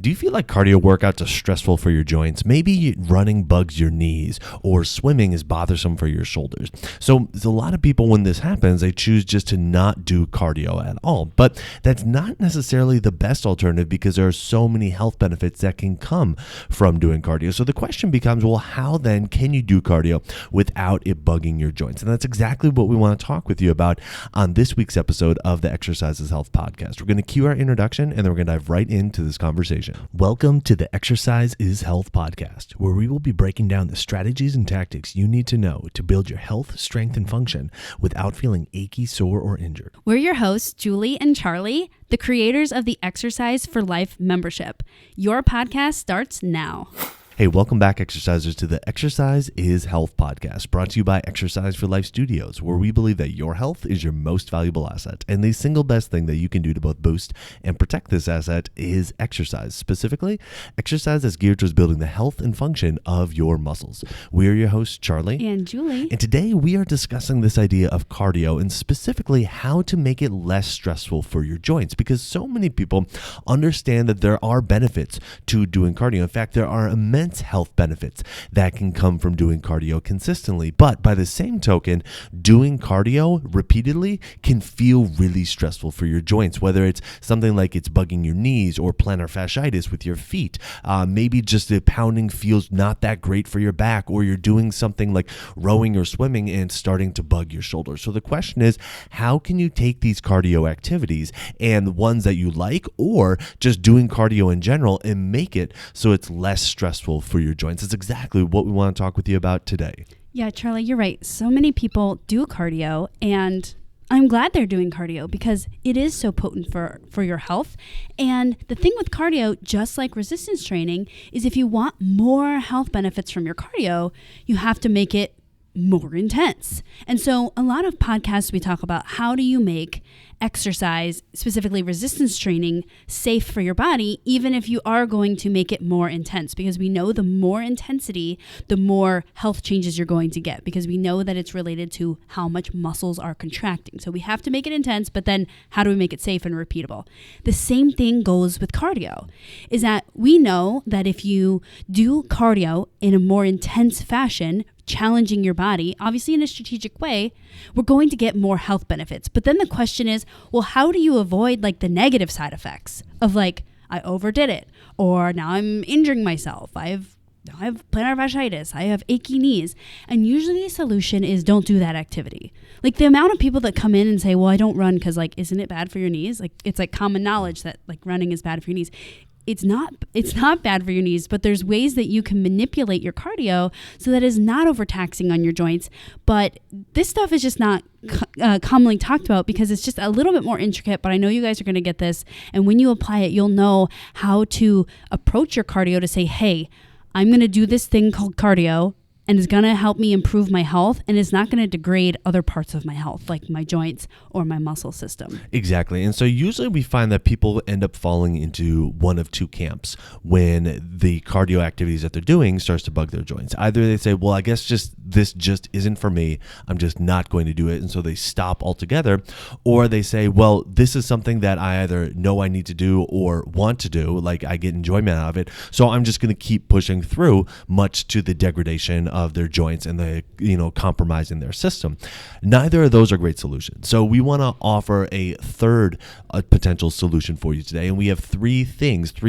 Do you feel like cardio workouts are stressful for your joints? Maybe running bugs your knees or swimming is bothersome for your shoulders. So there's a lot of people when this happens, they choose just to not do cardio at all. But that's not necessarily the best alternative because there are so many health benefits that can come from doing cardio. So the question becomes, well, how then can you do cardio without it bugging your joints? And that's exactly what we want to talk with you about on this week's episode of the Exercise is Health podcast. We're going to cue our introduction and then we're going to dive right into this conversation. Welcome to the Exercise is Health podcast, where we will be breaking down the strategies and tactics you need to know to build your health, strength, and function without feeling achy, sore, or injured. We're your hosts, Julie and Charlie, the creators of the Exercise for Life membership. Your podcast starts now. Hey, welcome back, exercisers, to the Exercise is Health podcast, brought to you by Exercise for Life Studios, where we believe that your health is your most valuable asset. And the single best thing that you can do to both boost and protect this asset is exercise. Specifically, exercise is geared towards building the health and function of your muscles. We are your hosts, Charlie and Julie. And today we are discussing this idea of cardio and specifically how to make it less stressful for your joints, because so many people understand that there are benefits to doing cardio. In fact, there are immense health benefits that can come from doing cardio consistently. But by the same token, doing cardio repeatedly can feel really stressful for your joints, whether it's something like it's bugging your knees or plantar fasciitis with your feet. Maybe just the pounding feels not that great for your back, or you're doing something like rowing or swimming and starting to bug your shoulders. So the question is, how can you take these cardio activities and the ones that you like, or just doing cardio in general, and make it so it's less stressful for your joints? It's exactly what we want to talk with you about today. Yeah, Charlie, you're right. So many people do cardio, and I'm glad they're doing cardio because it is so potent for your health. And the thing with cardio, just like resistance training, is if you want more health benefits from your cardio, you have to make it more intense. And so a lot of podcasts, we talk about how do you make exercise, specifically resistance training, safe for your body, even if you are going to make it more intense, because we know the more intensity, the more health changes you're going to get, because we know that it's related to how much muscles are contracting. So we have to make it intense, but then how do we make it safe and repeatable? The same thing goes with cardio, is that we know that if you do cardio in a more intense fashion, challenging your body, obviously in a strategic way, we're going to get more health benefits. But then the question is, well, how do you avoid like the negative side effects of like, I overdid it, or now I'm injuring myself, I have plantar fasciitis, I have achy knees. And usually the solution is don't do that activity. Like the amount of people that come in and say, well, I don't run because like, isn't it bad for your knees? Like it's like common knowledge that like running is bad for your knees. It's not bad for your knees, but there's ways that you can manipulate your cardio so that it's not overtaxing on your joints. But this stuff is just not commonly talked about because it's just a little bit more intricate, but I know you guys are going to get this. And when you apply it, you'll know how to approach your cardio to say, hey, I'm going to do this thing called cardio, and it's going to help me improve my health, and it's not going to degrade other parts of my health, like my joints or my muscle system. Exactly. And so usually we find that people end up falling into one of two camps when the cardio activities that they're doing starts to bug their joints. Either they say, well, I guess this just isn't for me, I'm just not going to do it, and so they stop altogether. Or they say, well, this is something that I either know I need to do or want to do, like I get enjoyment out of it, so I'm just going to keep pushing through, much to the degradation of their joints and the compromising their system. Neither of those are great solutions. So we want to offer a third potential solution for you today, and we have three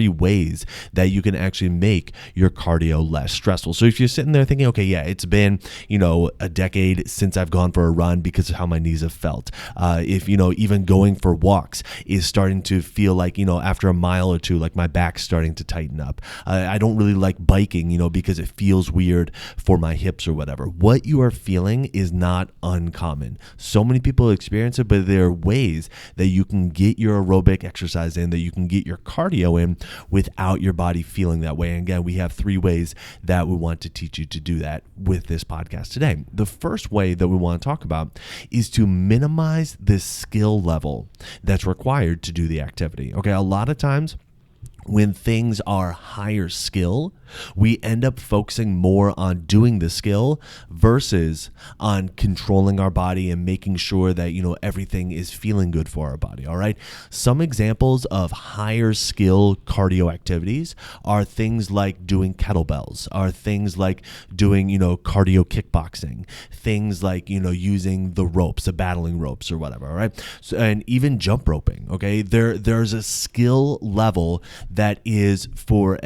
ways that you can actually make your cardio less stressful. So if you're sitting there thinking, okay, yeah, it's been a decade since I've gone for a run because of how my knees have felt. If even going for walks is starting to feel like after a mile or two, like my back's starting to tighten up. I don't really like biking, because it feels weird for my hips or whatever. What you are feeling is not uncommon. So many people experience it, but there are ways that you can get your aerobic exercise in, that you can get your cardio in without your body feeling that way. And again, we have three ways that we want to teach you to do that with this podcast today. The first way that we want to talk about is to minimize the skill level that's required to do the activity. Okay, a lot of times when things are higher skill, We end up focusing more on doing the skill versus on controlling our body and making sure that, everything is feeling good for our body. All right. Some examples of higher skill cardio activities are things like doing kettlebells, are things like doing, cardio kickboxing, things like, using the ropes, the battling ropes or whatever. All right. So, and even jump roping. Okay. There's a skill level that is for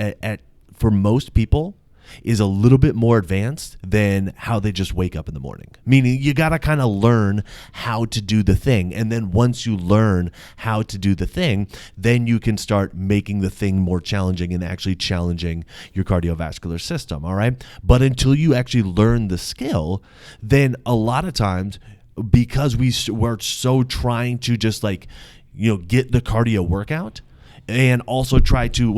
most people is a little bit more advanced than how they just wake up in the morning. Meaning you got to kind of learn how to do the thing. And then once you learn how to do the thing, then you can start making the thing more challenging and actually challenging your cardiovascular system. All right. But until you actually learn the skill, then a lot of times, because we're so trying to just get the cardio workout, and also try to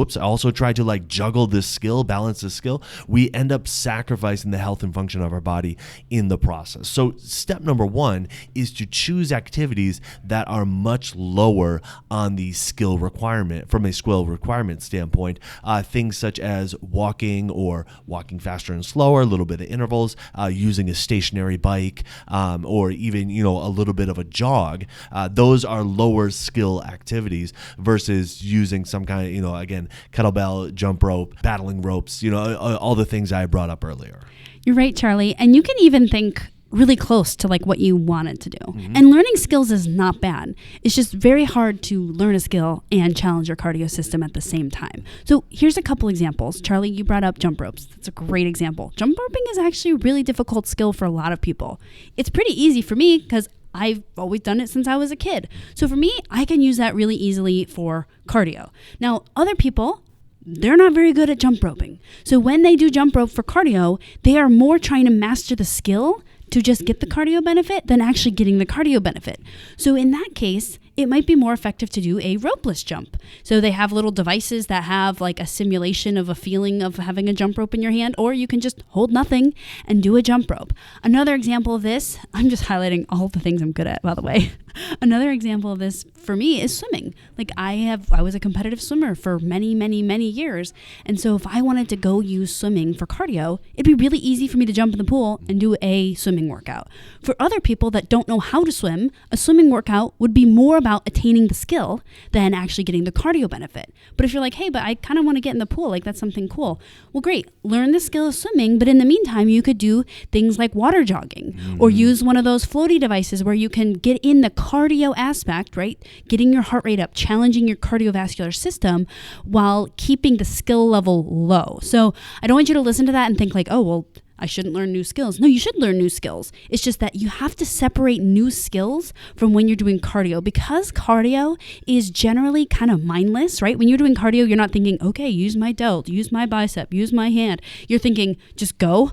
like juggle this skill, balance this skill, we end up sacrificing the health and function of our body in the process. So step number one is to choose activities that are much lower on the skill requirement, from a skill requirement standpoint. Things such as walking or walking faster and slower, a little bit of intervals, using a stationary bike, or even, a little bit of a jog. Those are lower skill activities versus using some kind of, again, kettlebell, jump rope, battling ropes, all the things I brought up earlier. You're right, Charlie. And you can even think really close to what you wanted to do. Mm-hmm. And learning skills is not bad. It's just very hard to learn a skill and challenge your cardio system at the same time. So here's a couple examples. Charlie, you brought up jump ropes. That's a great example. Jump roping is actually a really difficult skill for a lot of people. It's pretty easy for me because I've always done it since I was a kid. So for me, I can use that really easily for cardio. Now, other people, they're not very good at jump roping. So when they do jump rope for cardio, they are more trying to master the skill to just get the cardio benefit than actually getting the cardio benefit. So in that case, it might be more effective to do a ropeless jump. So they have little devices that have a simulation of a feeling of having a jump rope in your hand, or you can just hold nothing and do a jump rope. Another example of this, I'm just highlighting all the things I'm good at, by the way. Another example of this for me is swimming. I was a competitive swimmer for many, many, many years. And so if I wanted to go use swimming for cardio, it'd be really easy for me to jump in the pool and do a swimming workout. For other people that don't know how to swim, a swimming workout would be more about attaining the skill than actually getting the cardio benefit. But if you're like, hey, but I kind of want to get in the pool, that's something cool. Well, great. Learn the skill of swimming, but in the meantime, you could do things like water jogging, or use one of those floaty devices where you can get in the cardio aspect, right? Getting your heart rate up, challenging your cardiovascular system while keeping the skill level low. So I don't want you to listen to that and think oh, well, I shouldn't learn new skills. No, you should learn new skills. It's just that you have to separate new skills from when you're doing cardio, because cardio is generally kind of mindless, right? When you're doing cardio, you're not thinking, okay, use my delt, use my bicep, use my hand. You're thinking, just go.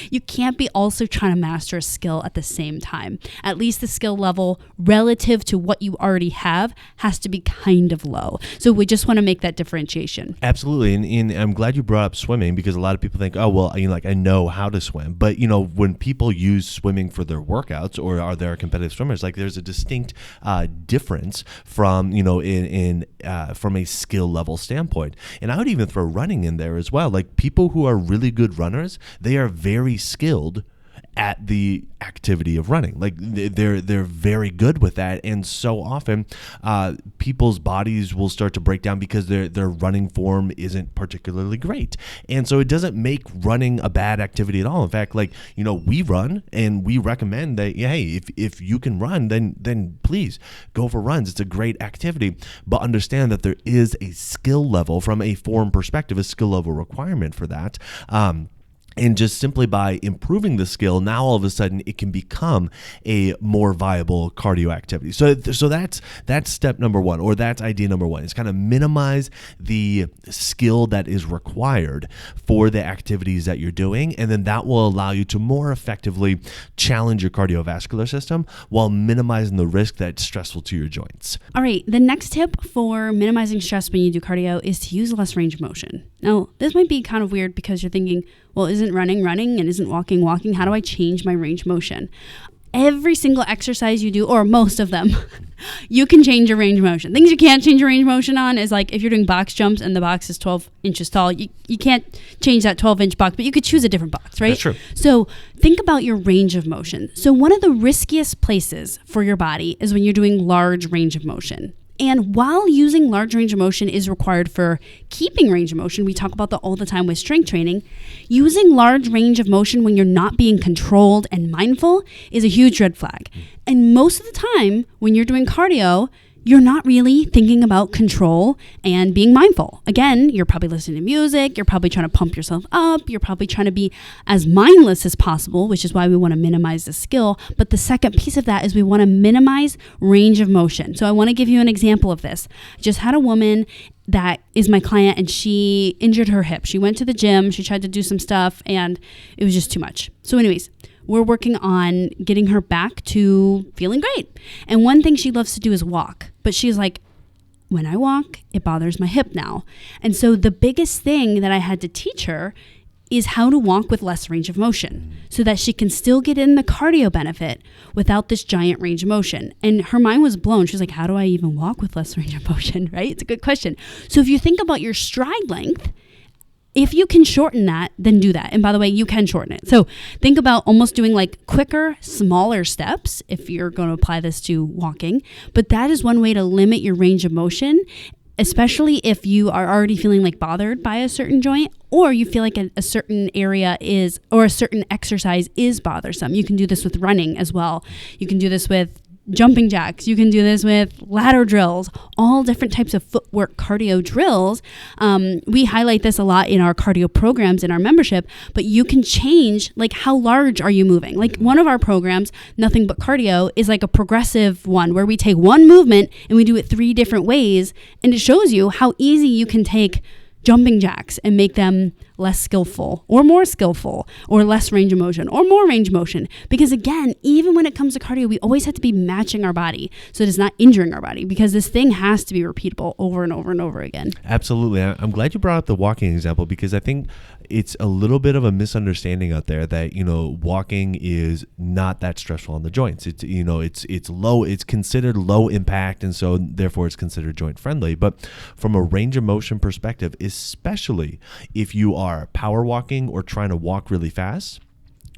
You can't be also trying to master a skill at the same time. At least the skill level relative to what you already have has to be kind of low. So we just want to make that differentiation. Absolutely. And I'm glad you brought up swimming, because a lot of people think, oh, well, I know how to swim. But, when people use swimming for their workouts or are there competitive swimmers, there's a distinct difference from, from a skill level standpoint. And I would even throw running in there as well. People who are really good runners, they are very skilled at the activity of running. They're very good with that, and so often people's bodies will start to break down because their running form isn't particularly great, and so it doesn't make running a bad activity at all. In fact, we run and we recommend that, hey, if you can run, then please go for runs. It's a great activity, but understand that there is a skill level from a form perspective, a skill level requirement for that. And just simply by improving the skill, now all of a sudden it can become a more viable cardio activity. So that's step number one, or that's idea number one. Is kind of minimize the skill that is required for the activities that you're doing, and then that will allow you to more effectively challenge your cardiovascular system while minimizing the risk that's stressful to your joints. All right, the next tip for minimizing stress when you do cardio is to use less range of motion. Now, this might be kind of weird because you're thinking, well, isn't running and isn't walking? How do I change my range of motion? every single exercise you do, or most of them, you can change your range of motion. Things you can't change your range of motion on is like if you're doing box jumps and the box is 12 inches tall, you can't change that 12-inch box, but you could choose a different box, right? That's true. So think about your range of motion. So one of the riskiest places for your body is when you're doing large range of motion. And while using large range of motion is required for keeping range of motion, we talk about that all the time with strength training, using large range of motion when you're not being controlled and mindful is a huge red flag. And most of the time when you're doing cardio, you're not really thinking about control and being mindful. Again, you're probably listening to music, you're probably trying to pump yourself up, you're probably trying to be as mindless as possible, which is why we want to minimize the skill. But the second piece of that is we want to minimize range of motion. So I want to give you an example of this. I just had a woman that is my client and she injured her hip. She went to the gym, she tried to do some stuff and it was just too much. So anyways, we're working on getting her back to feeling great. And one thing she loves to do is walk. But she's like, when I walk, it bothers my hip now. And so the biggest thing that I had to teach her is how to walk with less range of motion so that she can still get in the cardio benefit without this giant range of motion. And her mind was blown. She's like, how do I even walk with less range of motion, right? It's a good question. So if you think about your stride length, if you can shorten that, then do that. And by the way, you can shorten it. So think about almost doing like quicker, smaller steps if you're going to apply this to walking. But that is one way to limit your range of motion, especially if you are already feeling like bothered by a certain joint or you feel like a certain area is, or a certain exercise is bothersome. You can do this with running as well. You can do this with jumping jacks. You can do this with ladder drills, all different types of footwork cardio drills. We highlight this a lot in our cardio programs in our membership, but you can change like how large are you moving? Like one of our programs, Nothing But Cardio, is like a progressive one where we take one movement and we do it 3 different ways. And it shows you how easy you can take jumping jacks and make them less skillful or more skillful or less range of motion or more range of motion. Because again, even when it comes to cardio, we always have to be matching our body so it is not injuring our body because this thing has to be repeatable over and over and over again. Absolutely. I'm glad you brought up the walking example because I think it's a little bit of a misunderstanding out there that, walking is not that stressful on the joints. It's low, it's considered low impact. And so therefore it's considered joint friendly. But from a range of motion perspective, especially if you are power walking or trying to walk really fast,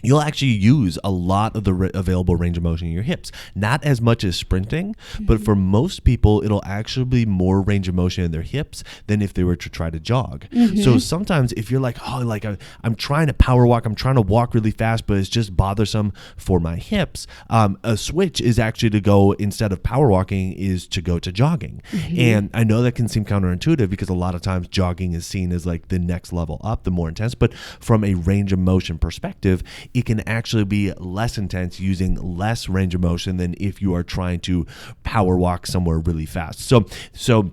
you'll actually use a lot of the available range of motion in your hips. Not as much as sprinting, but for most people, it'll actually be more range of motion in their hips than if they were to try to jog. So sometimes if you're like, I'm trying to power walk, I'm trying to walk really fast, but it's just bothersome for my hips, a switch is actually to go, instead of power walking, is to go to jogging. And I know that can seem counterintuitive because a lot of times jogging is seen as like the next level up, the more intense, but from a range of motion perspective, it can actually be less intense using less range of motion than if you are trying to power walk somewhere really fast. So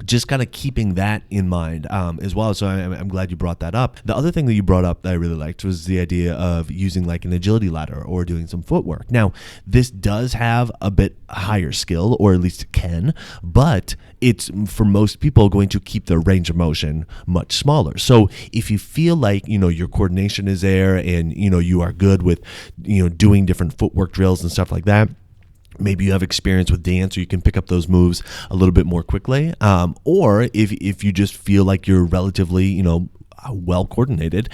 just kind of keeping that in mind as well. So I'm glad you brought that up. The other thing that you brought up that I really liked was the idea of using like an agility ladder or doing some footwork. Now, this does have a bit higher skill, or at least it can, but it's for most people going to keep their range of motion much smaller. So if you feel like, your coordination is there and, you are good with, doing different footwork drills and stuff like that, maybe you have experience with dance or you can pick up those moves a little bit more quickly. Or if you just feel like you're relatively, well coordinated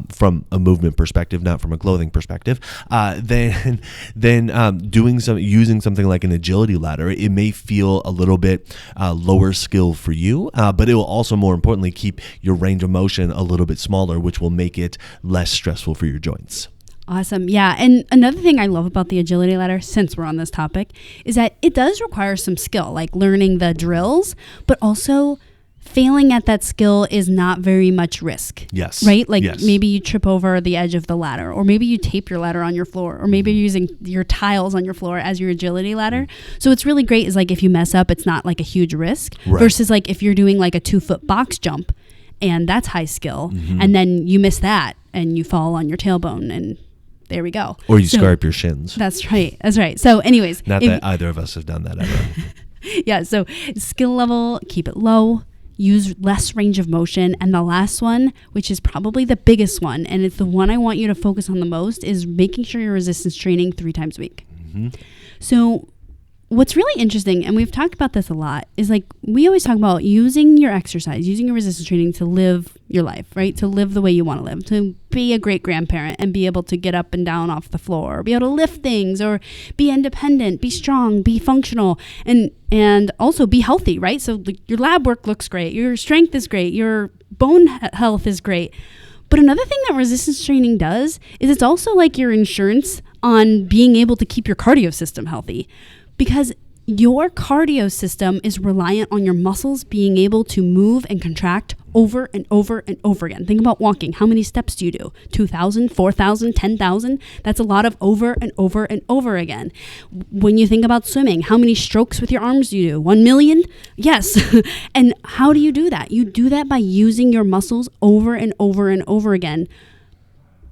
from a movement perspective, not from a clothing perspective, then using something like an agility ladder, it may feel a little bit lower skill for you, but it will also, more importantly, keep your range of motion a little bit smaller, which will make it less stressful for your joints. Awesome. Yeah. And another thing I love about the agility ladder, since we're on this topic, is that it does require some skill, like learning the drills, but also failing at that skill is not very much risk. Yes. Right? Like yes. Maybe you trip over the edge of the ladder, or maybe you tape your ladder on your floor, or maybe you're using your tiles on your floor as your agility ladder. So what's really great is like if you mess up, it's not like a huge risk versus like if you're doing like a 2-foot box jump and that's high skill and then you miss that and you fall on your tailbone and there we go. Or you scar up your shins. That's right. That's right. So anyways. Not that either of us have done that ever. Yeah. So skill level, keep it low. use less range of motion. And the last one, which is probably the biggest one, and it's the one I want you to focus on the most, is making sure you're resistance training 3 times a week. Mm-hmm. So what's really interesting, and we've talked about this a lot, is like we always talk about using your exercise, using your resistance training to live your life, right? To live the way you want to live, to be a great grandparent and be able to get up and down off the floor, or be able to lift things, or be independent, be strong, be functional, and also be healthy, right? So your lab work looks great, your strength is great, your bone health is great. But another thing that resistance training does is it's also like your insurance on being able to keep your cardio system healthy. Because your cardio system is reliant on your muscles being able to move and contract over and over and over again. Think about walking. How many steps do you do? 2,000, 4,000, 10,000? That's a lot of over and over and over again. When you think about swimming, how many strokes with your arms do you do? 1 million? Yes. And how do you do that? You do that by using your muscles over and over and over again.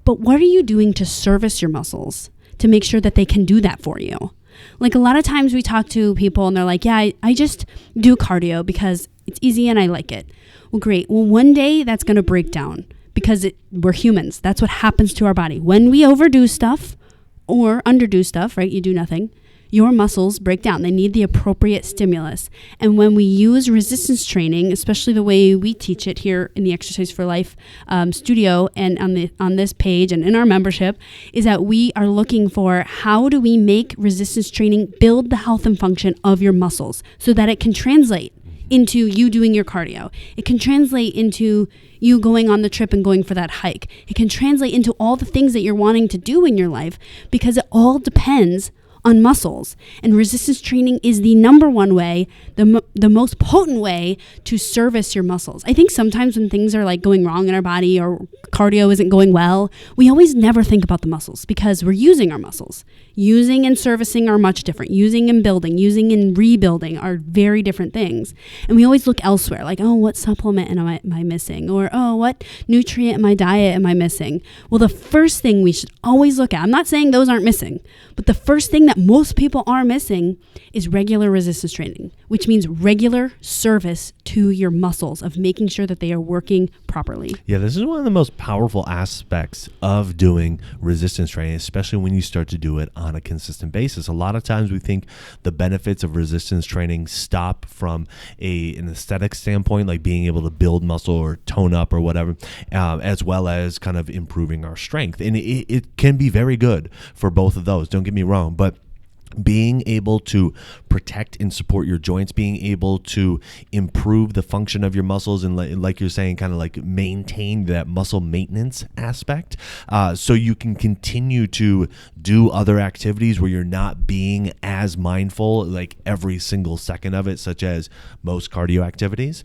But what are you doing to service your muscles to make sure that they can do that for you? Like a lot of times we talk to people and they're like, yeah, I just do cardio because it's easy and I like it. Well, great. Well, one day that's going to break down because we're humans. That's what happens to our body. When we overdo stuff or underdo stuff, right? You do nothing. Your muscles break down. They need the appropriate stimulus. And when we use resistance training, especially the way we teach it here in the Exercise for Life studio and on this page and in our membership, is that we are looking for how do we make resistance training build the health and function of your muscles so that it can translate into you doing your cardio. It can translate into you going on the trip and going for that hike. It can translate into all the things that you're wanting to do in your life because it all depends on muscles. And resistance training is the number one way, the most potent way to service your muscles. I think sometimes when things are like going wrong in our body or cardio isn't going well, we always never think about the muscles because we're using our muscles. Using and servicing are much different. Using and building, using and rebuilding are very different things. And we always look elsewhere, like, oh, what supplement am I missing? Or, oh, what nutrient in my diet am I missing? Well, the first thing we should always look at, I'm not saying those aren't missing, but the first thing that most people are missing is regular resistance training, which means regular service to your muscles of making sure that they are working properly. Yeah, this is one of the most powerful aspects of doing resistance training, especially when you start to do it on a consistent basis. A lot of times we think the benefits of resistance training stop from an aesthetic standpoint, like being able to build muscle or tone up or whatever, as well as kind of improving our strength. And it can be very good for both of those. Don't get me wrong, but being able to protect and support your joints, being able to improve the function of your muscles and like you're saying, kind of like maintain that muscle maintenance aspect so you can continue to do other activities where you're not being as mindful like every single second of it, such as most cardio activities.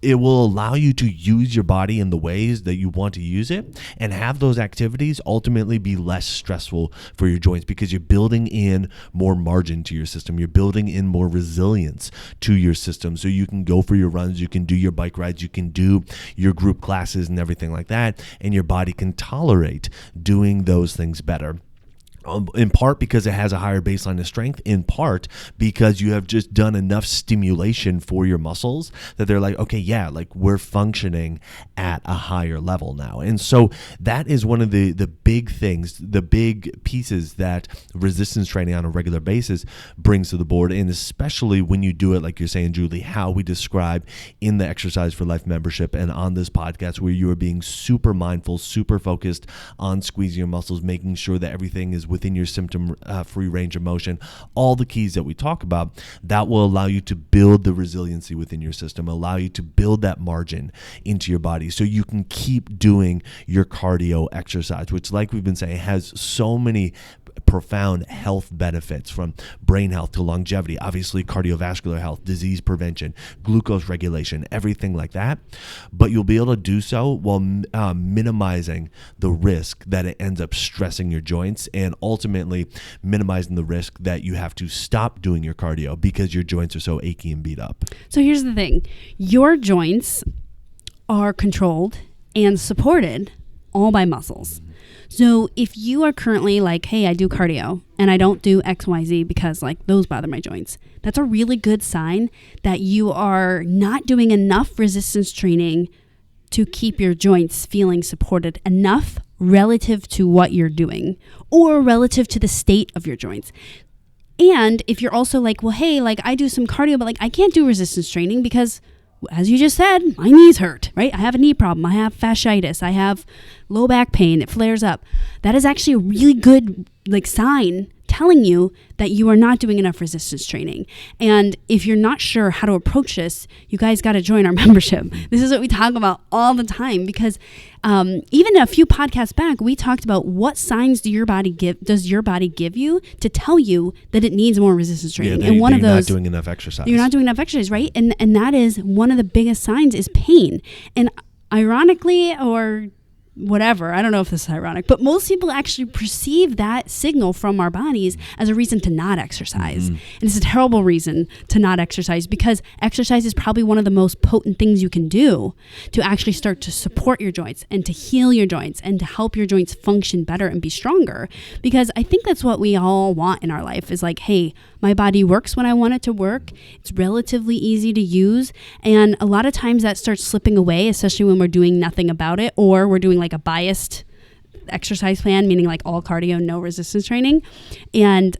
It will allow you to use your body in the ways that you want to use it and have those activities ultimately be less stressful for your joints because you're building in more margin to your system. You're building in more resilience to your system so you can go for your runs, you can do your bike rides, you can do your group classes and everything like that, and your body can tolerate doing those things better. In part because it has a higher baseline of strength, in part because you have just done enough stimulation for your muscles that they're like, okay, yeah, like we're functioning at a higher level now. And so that is one of the big things, the big pieces that resistance training on a regular basis brings to the board. And especially when you do it, like you're saying, Julie, how we describe in the Exercise for Life membership and on this podcast, where you are being super mindful, super focused on squeezing your muscles, making sure that everything is within your symptom-free range of motion, all the keys that we talk about, that will allow you to build the resiliency within your system, allow you to build that margin into your body so you can keep doing your cardio exercise, which, like we've been saying, has so many profound health benefits, from brain health to longevity, obviously cardiovascular health, disease prevention, glucose regulation, everything like that. But you'll be able to do so while minimizing the risk that it ends up stressing your joints, and ultimately minimizing the risk that you have to stop doing your cardio because your joints are so achy and beat up. So here's the thing. Your joints are controlled and supported all by muscles. So if you are currently like, hey, I do cardio and I don't do XYZ because like those bother my joints, that's a really good sign that you are not doing enough resistance training to keep your joints feeling supported enough relative to what you're doing or relative to the state of your joints. And if you're also like, well, hey, like I do some cardio, but like I can't do resistance training because, as you just said, my knees hurt, right? I have a knee problem. I have fasciitis. I have low back pain. It flares up. That is actually a really good like sign telling you that you are not doing enough resistance training. And if you're not sure how to approach this, you guys got to join our membership. This is what we talk about all the time because even a few podcasts back, we talked about what signs does your body give you to tell you that it needs more resistance training. And one of those, you're not doing enough exercise. You're not doing enough exercise, right? And that is one of the biggest signs is pain. And ironically, or whatever, I don't know if this is ironic, but most people actually perceive that signal from our bodies as a reason to not exercise. And it's a terrible reason to not exercise because exercise is probably one of the most potent things you can do to actually start to support your joints and to heal your joints and to help your joints function better and be stronger. Because I think that's what we all want in our life is like, hey, my body works when I want it to work. It's relatively easy to use. And a lot of times that starts slipping away, especially when we're doing nothing about it or we're doing like a biased exercise plan, meaning like all cardio, no resistance training. And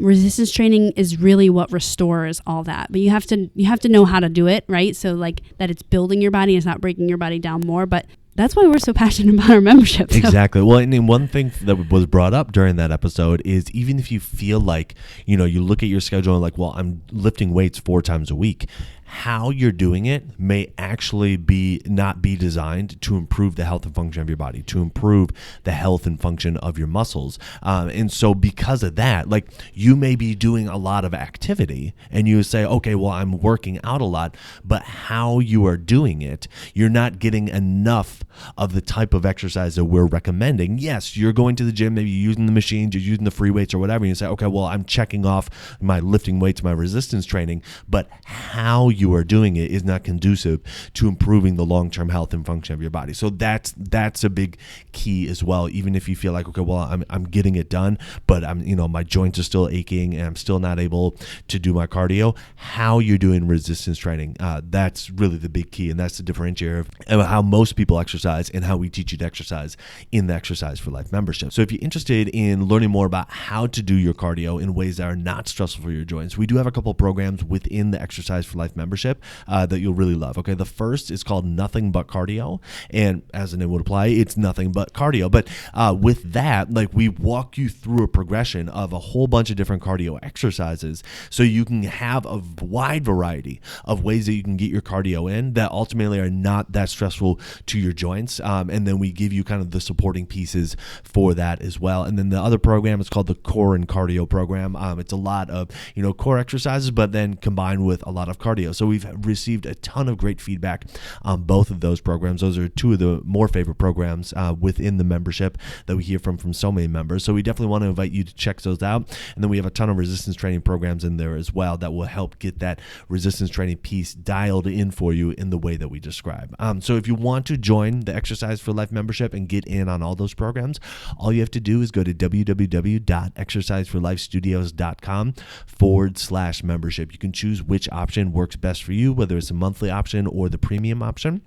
resistance training is really what restores all that. But you have to know how to do it, right? So like that it's building your body, it's not breaking your body down more. But that's why we're so passionate about our membership. So. Exactly. Well, and one thing that was brought up during that episode is even if you feel like, you look at your schedule and like, well, I'm lifting weights 4 times a week, how you're doing it may actually not be designed to improve the health and function of your body, to improve the health and function of your muscles. And so because of that, like you may be doing a lot of activity and you say, okay, well, I'm working out a lot, but how you are doing it, you're not getting enough of the type of exercise that we're recommending. Yes, you're going to the gym, maybe you're using the machines, you're using the free weights or whatever, and you say, okay, well, I'm checking off my lifting weights, my resistance training, but how you are doing it is not conducive to improving the long-term health and function of your body. So that's a big key as well. Even if you feel like, okay, well, I'm getting it done, but my joints are still aching and I'm still not able to do my cardio. How you're doing resistance training, that's really the big key, and that's the differentiator of how most people exercise and how we teach you to exercise in the Exercise for Life membership. So if you're interested in learning more about how to do your cardio in ways that are not stressful for your joints, we do have a couple programs within the Exercise for Life membership that you'll really love. Okay, the first is called Nothing But Cardio, and as the name would apply, it's nothing but cardio. But with that, like we walk you through a progression of a whole bunch of different cardio exercises, so you can have a wide variety of ways that you can get your cardio in that ultimately are not that stressful to your joints. And then we give you kind of the supporting pieces for that as well. And then the other program is called the Core and Cardio program. It's a lot of core exercises, but then combined with a lot of cardio. So we've received a ton of great feedback on both of those programs. Those are two of the more favorite programs within the membership that we hear from so many members. So we definitely want to invite you to check those out. And then we have a ton of resistance training programs in there as well that will help get that resistance training piece dialed in for you in the way that we describe. So if you want to join the Exercise for Life membership and get in on all those programs, all you have to do is go to www.exerciseforlifestudios.com/membership. You can choose which option works best for you, whether it's a monthly option or the premium option.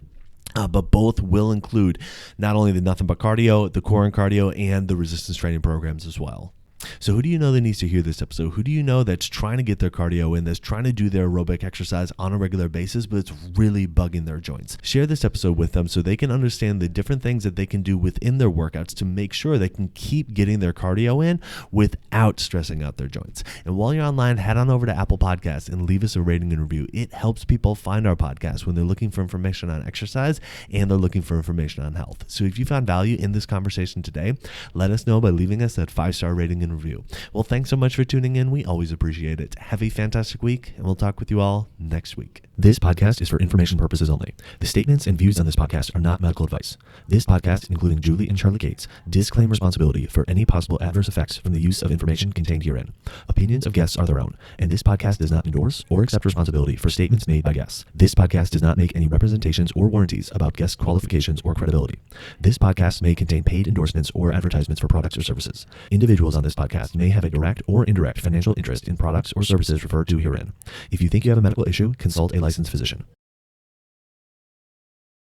But both will include not only the Nothing But Cardio, the Core and Cardio, and the resistance training programs as well. So who do you know that needs to hear this episode? Who do you know that's trying to get their cardio in, that's trying to do their aerobic exercise on a regular basis, but it's really bugging their joints? Share this episode with them so they can understand the different things that they can do within their workouts to make sure they can keep getting their cardio in without stressing out their joints. And while you're online, head on over to Apple Podcasts and leave us a rating and review. It helps people find our podcast when they're looking for information on exercise and they're looking for information on health. So if you found value in this conversation today, let us know by leaving us that 5-star rating and and review. Well, thanks so much for tuning in. We always appreciate it. Have a fantastic week, and we'll talk with you all next week. This podcast is for information purposes only. The statements and views on this podcast are not medical advice. This podcast, including Julie and Charlie Gates, disclaim responsibility for any possible adverse effects from the use of information contained herein. Opinions of guests are their own, and this podcast does not endorse or accept responsibility for statements made by guests. This podcast does not make any representations or warranties about guest qualifications or credibility. This podcast may contain paid endorsements or advertisements for products or services. Individuals on this podcast may have a direct or indirect financial interest in products or services referred to herein. If you think you have a medical issue, consult a licensed physician.